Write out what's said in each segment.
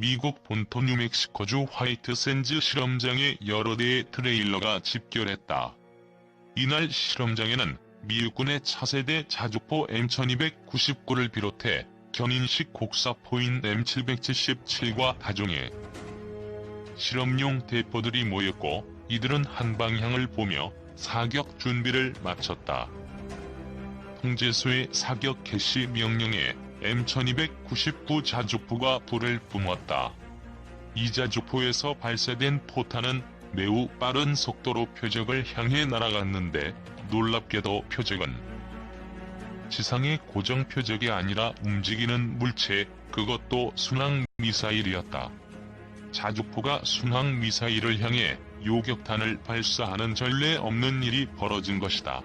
미국 본토 뉴멕시코주 화이트샌즈 실험장에 여러 대의 트레일러가 집결했다. 이날 실험장에는 미 육군의 차세대 자주포 M1299를 비롯해 견인식 곡사포인 M777과 다종의 실험용 대포들이 모였고, 이들은 한 방향을 보며 사격 준비를 마쳤다. 통제소의 사격 개시 명령에 M1299 자주포가 불을 뿜었다. 이 자주포에서 발사된 포탄은 매우 빠른 속도로 표적을 향해 날아갔는데, 놀랍게도 표적은 지상의 고정 표적이 아니라 움직이는 물체, 그것도 순항 미사일이었다. 자주포가 순항 미사일을 향해 요격탄을 발사하는 전례 없는 일이 벌어진 것이다.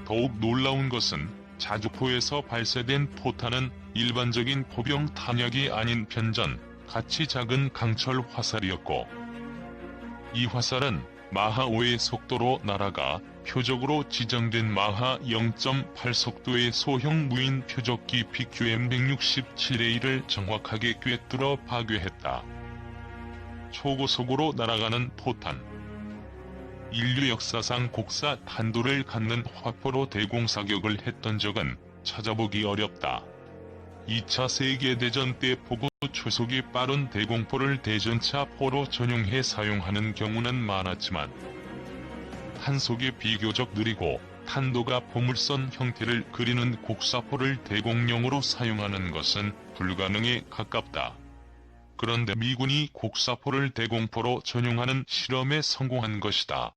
더욱 놀라운 것은 자주포에서 발사된 포탄은 일반적인 포병 탄약이 아닌 편전, 가치 작은 강철 화살이었고, 이 화살은 마하 5의 속도로 날아가 표적으로 지정된 마하 0.8 속도의 소형 무인 표적기 BQM-167A를 정확하게 꿰뚫어 파괴했다. 초고속으로 날아가는 포탄. 인류 역사상 곡사 탄도를 갖는 화포로 대공사격을 했던 적은 찾아보기 어렵다. 2차 세계대전 때 포구 초속이 빠른 대공포를 대전차 포로 전용해 사용하는 경우는 많았지만, 탄속이 비교적 느리고 탄도가 포물선 형태를 그리는 곡사포를 대공용으로 사용하는 것은 불가능에 가깝다. 그런데 미군이 곡사포를 대공포로 전용하는 실험에 성공한 것이다.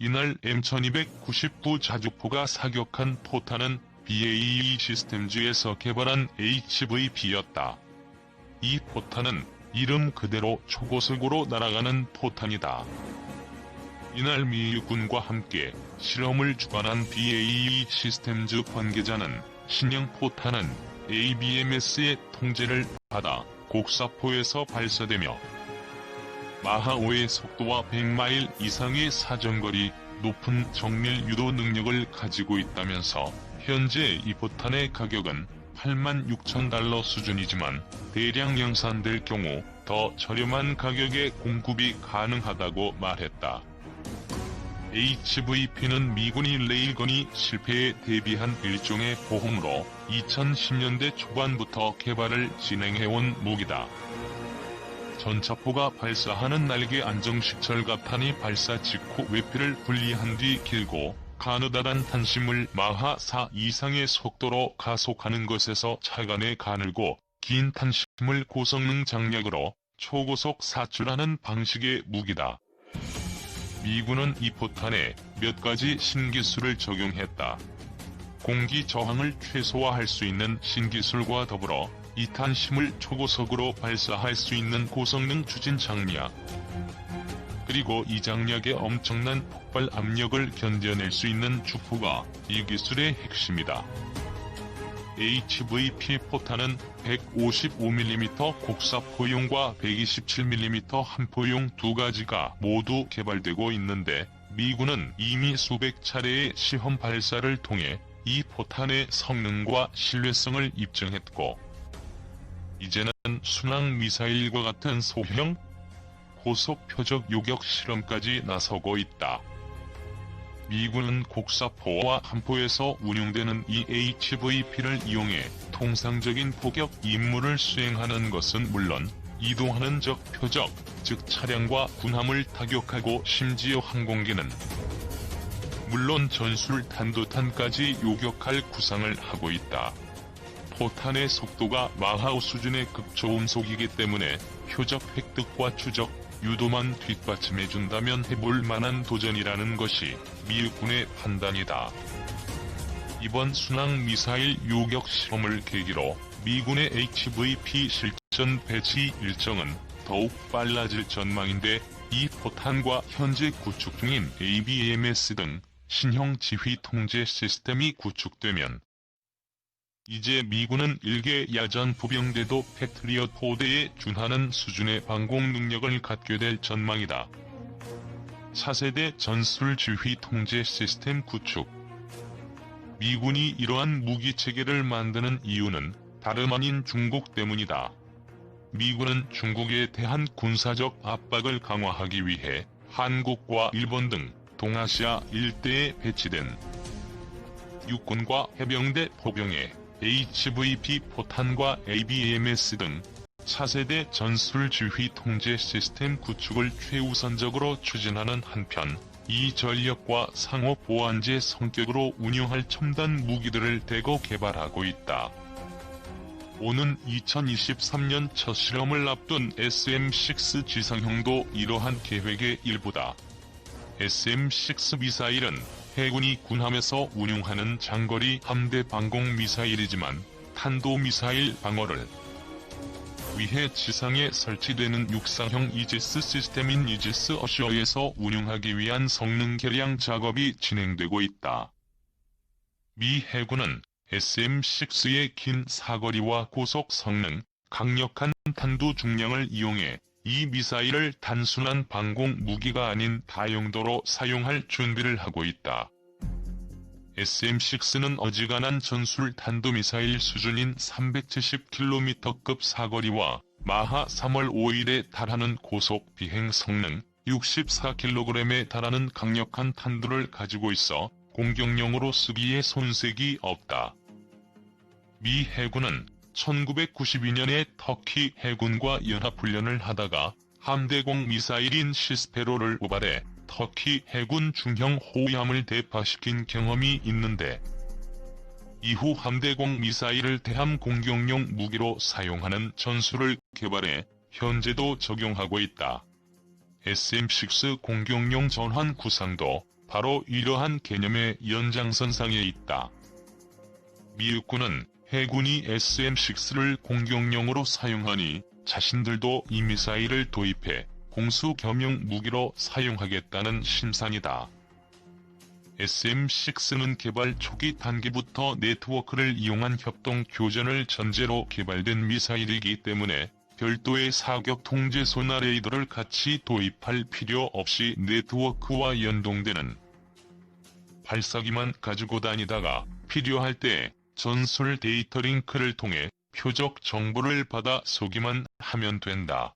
이날 M1299 자주포가 사격한 포탄은 BAE 시스템즈에서 개발한 HVP였다. 이 포탄은 이름 그대로 초고속으로 날아가는 포탄이다. 이날 미 육군과 함께 실험을 주관한 BAE 시스템즈 관계자는 신형 포탄은 ABMS의 통제를 받아 곡사포에서 발사되며 마하 5의 속도와 100마일 이상의 사정거리, 높은 정밀 유도 능력을 가지고 있다면서, 현재 이 포탄의 가격은 $86,000 수준이지만 대량 양산될 경우 더 저렴한 가격에 공급이 가능하다고 말했다. HVP는 미군이 레일건이 실패에 대비한 일종의 보험으로 2010년대 초반부터 개발을 진행해온 무기다. 전차포가 발사하는 날개 안정식 절갑탄이 발사 직후 외피를 분리한 뒤 길고 가느다란 탄심을 마하 4 이상의 속도로 가속하는 것에서 차간에 가늘고 긴 탄심을 고성능 장력으로 초고속 사출하는 방식의 무기다. 미군은 이 포탄에 몇 가지 신기술을 적용했다. 공기 저항을 최소화할 수 있는 신기술과 더불어 이 탄심을 초고속으로 발사할 수 있는 고성능 추진 장력, 그리고 이 장력의 엄청난 폭발 압력을 견뎌낼 수 있는 주포가 이 기술의 핵심이다. HVP 포탄은 155mm 곡사포용과 127mm 한포용 두 가지가 모두 개발되고 있는데, 미군은 이미 수백 차례의 시험 발사를 통해 이 포탄의 성능과 신뢰성을 입증했고, 이제는 순항 미사일과 같은 소형, 고속 표적 요격 실험까지 나서고 있다. 미군은 곡사포와 한포에서 운용되는 이 HVP를 이용해 통상적인 포격 임무를 수행하는 것은 물론, 이동하는 적 표적, 즉 차량과 군함을 타격하고 심지어 항공기는 물론 전술 탄도탄까지 요격할 구상을 하고 있다. 포탄의 속도가 마하5 수준의 극초음속이기 때문에 표적 획득과 추적, 유도만 뒷받침해준다면 해볼 만한 도전이라는 것이 미 육군의 판단이다. 이번 순항 미사일 요격 실험을 계기로 미군의 HVP 실전 배치 일정은 더욱 빨라질 전망인데, 이 포탄과 현재 구축 중인 ABMS 등 신형 지휘 통제 시스템이 구축되면 이제 미군은 일개 야전 부병대도 패트리엇 포대에 준하는 수준의 방공 능력을 갖게 될 전망이다. 차세대 전술 지휘 통제 시스템 구축. 미군이 이러한 무기체계를 만드는 이유는 다름 아닌 중국 때문이다. 미군은 중국에 대한 군사적 압박을 강화하기 위해 한국과 일본 등 동아시아 일대에 배치된 육군과 해병대 포병에 HVP 포탄과 ABMS 등 차세대 전술지휘 통제 시스템 구축을 최우선적으로 추진하는 한편, 이 전력과 상호 보완제 성격으로 운용할 첨단 무기들을 대거 개발하고 있다. 오는 2023년 첫 실험을 앞둔 SM-6 지상형도 이러한 계획의 일부다. SM-6 미사일은 해군이 군함에서 운용하는 장거리 함대 방공 미사일이지만 탄도미사일 방어를 위해 지상에 설치되는 육상형 이지스 시스템인 이지스 어셔에서 운용하기 위한 성능 개량 작업이 진행되고 있다. 미 해군은 SM-6의 긴 사거리와 고속 성능, 강력한 탄두 중량을 이용해 이 미사일을 단순한 방공 무기가 아닌 다용도로 사용할 준비를 하고 있다. SM-6는 어지간한 전술 탄도미사일 수준인 370km급 사거리와 마하 3월 5일에 달하는 고속 비행 성능, 64kg에 달하는 강력한 탄두를 가지고 있어 공격용으로 쓰기에 손색이 없다. 미 해군은 1992년에 터키 해군과 연합훈련을 하다가 함대공 미사일인 시스페로를 고발해 터키 해군 중형 호위함을 대파시킨 경험이 있는데, 이후 함대공 미사일을 대함 공격용 무기로 사용하는 전술을 개발해 현재도 적용하고 있다. SM-6 공격용 전환 구상도 바로 이러한 개념의 연장선상에 있다. 미 육군은 해군이 SM-6를 공격용으로 사용하니 자신들도 이 미사일을 도입해 공수 겸용 무기로 사용하겠다는 심산이다. SM-6는 개발 초기 단계부터 네트워크를 이용한 협동 교전을 전제로 개발된 미사일이기 때문에 별도의 사격 통제 소나 레이더를 같이 도입할 필요 없이 네트워크와 연동되는 발사기만 가지고 다니다가 필요할 때 전술 데이터 링크를 통해 표적 정보를 받아 쏘기만 하면 된다.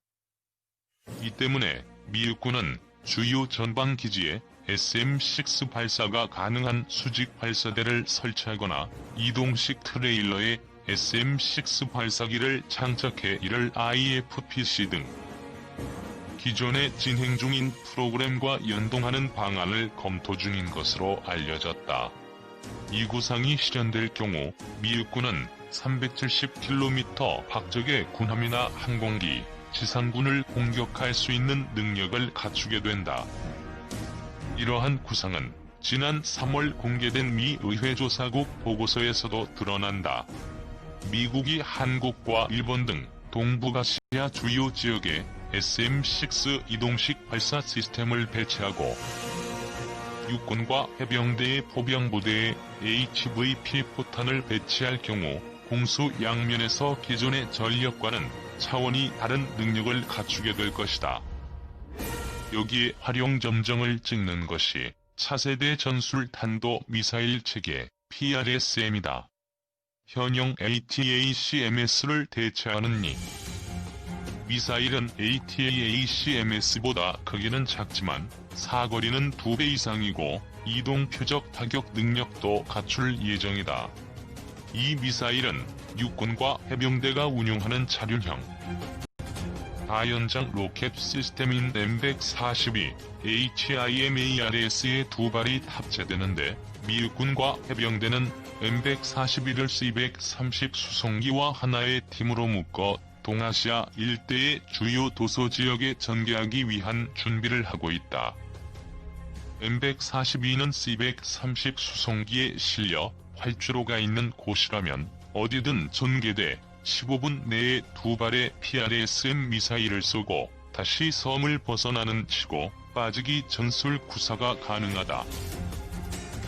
이 때문에 미 육군은 주요 전방 기지에 SM-6 발사가 가능한 수직 발사대를 설치하거나 이동식 트레일러에 SM-6 발사기를 장착해 이를 IFPC 등 기존에 진행 중인 프로그램과 연동하는 방안을 검토 중인 것으로 알려졌다. 이 구상이 실현될 경우 미 육군은 370km 박적의 군함이나 항공기, 지상군을 공격할 수 있는 능력을 갖추게 된다. 이러한 구상은 지난 3월 공개된 미 의회 조사국 보고서에서도 드러난다. 미국이 한국과 일본 등 동북아시아 주요 지역에 SM-6 이동식 발사 시스템을 배치하고 육군과 해병대의 포병부대에 HVP 포탄을 배치할 경우 공수 양면에서 기존의 전력과는 차원이 다른 능력을 갖추게 될 것이다. 여기에 활용 점정을 찍는 것이 차세대 전술 탄도 미사일 체계 PRSM이다. 현용 ATACMS를 대체하는 이 미사일은 ATACMS보다 크기는 작지만 사거리는 2배 이상이고 이동 표적 타격 능력도 갖출 예정이다. 이 미사일은 육군과 해병대가 운용하는 차륜형 다연장 로켓 시스템인 M142 HIMARS에 2발이 탑재되는데 미 육군과 해병대는 M141을 C-130 수송기와 하나의 팀으로 묶어 동아시아 일대의 주요 도서 지역에 전개하기 위한 준비를 하고 있다. M142는 C-130 수송기에 실려 활주로가 있는 곳이라면 어디든 전개돼 15분 내에 2발의 PRSM 미사일을 쏘고 다시 섬을 벗어나는 치고 빠지기 전술 구사가 가능하다.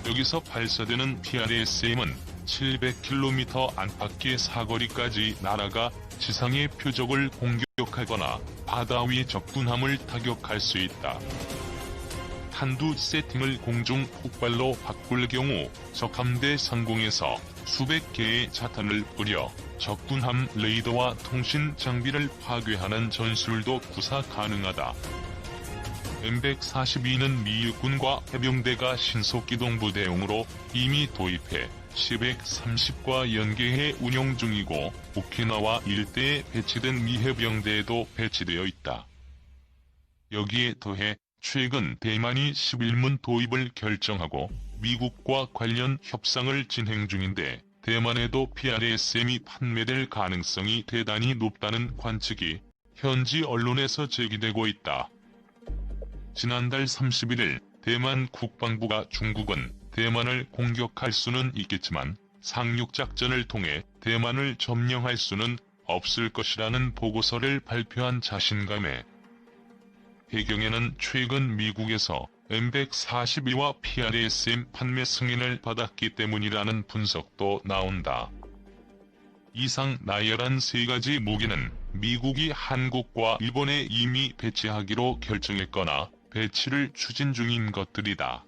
여기서 발사되는 PRSM은 700km 안팎의 사거리까지 날아가 지상의 표적을 공격하거나 바다 위 적군함을 타격할 수 있다. 한두 세팅을 공중 폭발로 바꿀 경우 적 함대 상공에서 수백 개의 자탄을 뿌려 적군함 레이더와 통신 장비를 파괴하는 전술도 구사 가능하다. M142는 미 육군과 해병대가 신속기동 부대용으로 이미 도입해 C-130과 연계해 운용 중이고 오키나와 일대에 배치된 미 해병대에도 배치되어 있다. 여기에 더해 최근 대만이 11문 도입을 결정하고 미국과 관련 협상을 진행 중인데 대만에도 PRSM이 판매될 가능성이 대단히 높다는 관측이 현지 언론에서 제기되고 있다. 지난달 31일 대만 국방부가 중국은 대만을 공격할 수는 있겠지만 상륙작전을 통해 대만을 점령할 수는 없을 것이라는 보고서를 발표한 자신감에 배경에는 최근 미국에서 M142와 PRSM 판매 승인을 받았기 때문이라는 분석도 나온다. 이상 나열한 세 가지 무기는 미국이 한국과 일본에 이미 배치하기로 결정했거나 배치를 추진 중인 것들이다.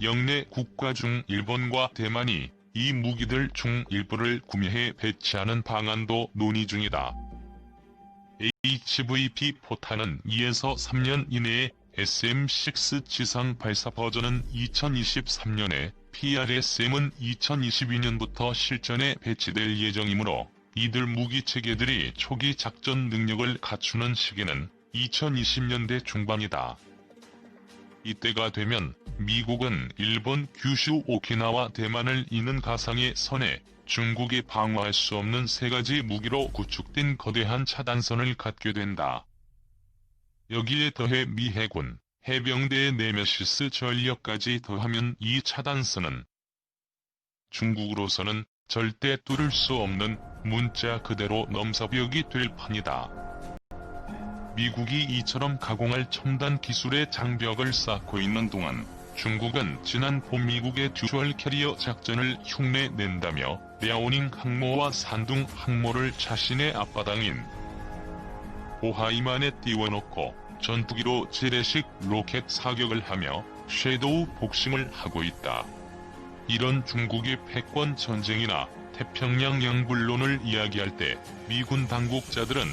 영내 국가 중 일본과 대만이 이 무기들 중 일부를 구매해 배치하는 방안도 논의 중이다. HVP 포탄은 2에서 3년 이내에 SM-6 지상 발사 버전은 2023년에 PRSM은 2022년부터 실전에 배치될 예정이므로 이들 무기 체계들이 초기 작전 능력을 갖추는 시기는 2020년대 중반이다. 이때가 되면 미국은 일본, 규슈, 오키나와 대만을 잇는 가상의 선에 중국이 방어할 수 없는 세 가지 무기로 구축된 거대한 차단선을 갖게 된다. 여기에 더해 미 해군, 해병대의 네메시스 전력까지 더하면 이 차단선은 중국으로서는 절대 뚫을 수 없는 문자 그대로 넘사벽이 될 판이다. 미국이 이처럼 가공할 첨단 기술의 장벽을 쌓고 있는 동안 중국은 지난 봄 미국의 듀얼 캐리어 작전을 흉내낸다며 랴오닝 항모와 산둥 항모를 자신의 앞바당인 오하이만에 띄워놓고 전투기로 재래식 로켓 사격을 하며 섀도우 복싱을 하고 있다. 이런 중국의 패권 전쟁이나 태평양 양불론을 이야기할 때 미군 당국자들은